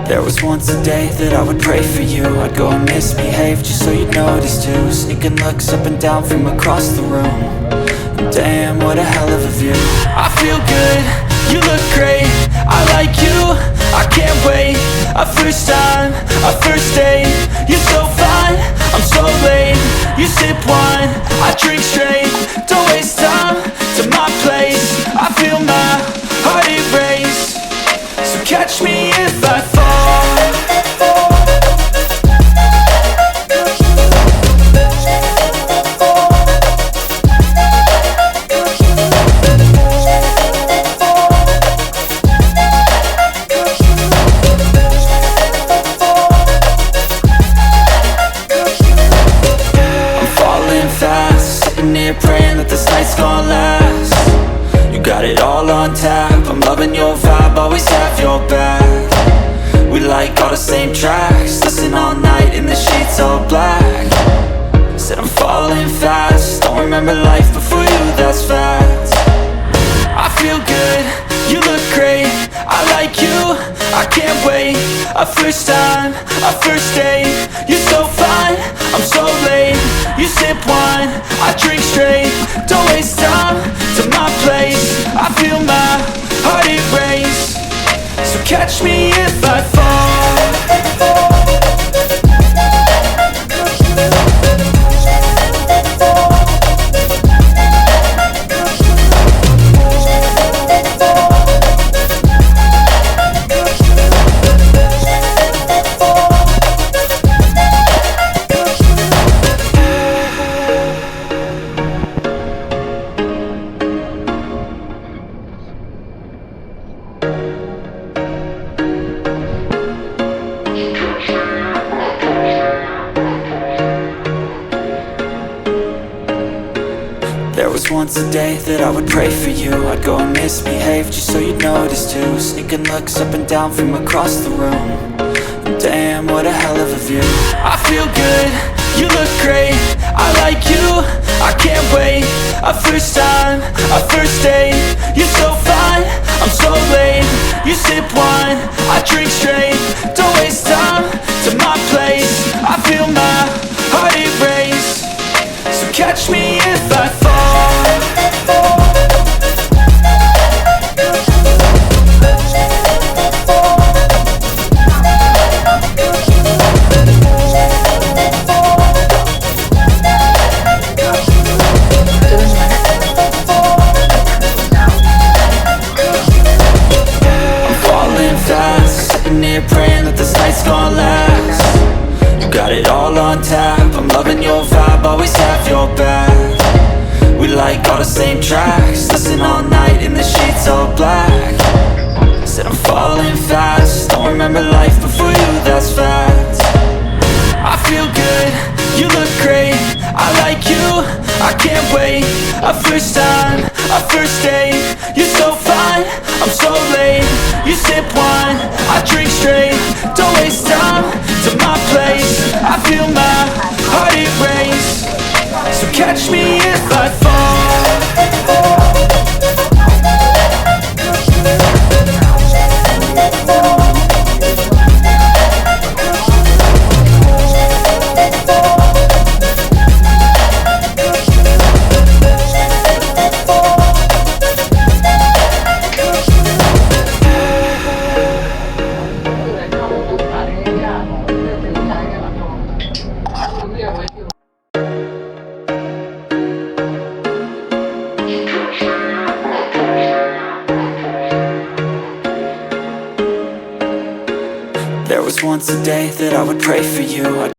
There was once a day that I would pray for you. I'd go and misbehave just so you'd notice too. Sneaking looks up and down from across the room. Damn, what a hell of a view. I feel good, you look great, I like you, I can't wait. A first time, a first date. You're so fine, I'm so late. You sip wine, I drink straight. Don't waste time to my place. I feel my heart erase. So catch me if I fall. Praying that this night's gonna last. You got it all on tap, I'm loving your vibe, always have your back. We like all the same tracks, listen all night in the sheets all black. Said I'm falling fast, don't remember life before you, that's fact. I feel good, you look great, I like you, I can't wait. A first time, a first date. You're so fine, I'm so late. You sip wine, I drink straight. Don't waste time to my place. I feel my heart erase. So catch me if I fall. There was once a day that I would pray for you. I'd go and misbehave just so you'd notice too. Sneaking looks up and down from across the room. Damn, what a hell of a view. I feel good, you look great, I like you, I can't wait. A first time, a first date. You're so fine, I'm so late. You sip wine, I drink straight. Don't waste time to my place. I feel my heart erase. So catch me if I fall. I'm falling fast, sitting here praying that this night's gonna last. You got it all on tap, I'm loving your vibe, always have your back. We like all the same tracks, listen all night in the sheets all black. Said I'm falling fast, don't remember life before you, that's fact. I feel good, you look great, I like you, I can't wait. A first time, a first date. You're so fine, I'm so late. You sip wine, I drink straight. Don't waste time to my place. I feel my heart erase. So catch me if I fall. There was once a day that I would pray for you.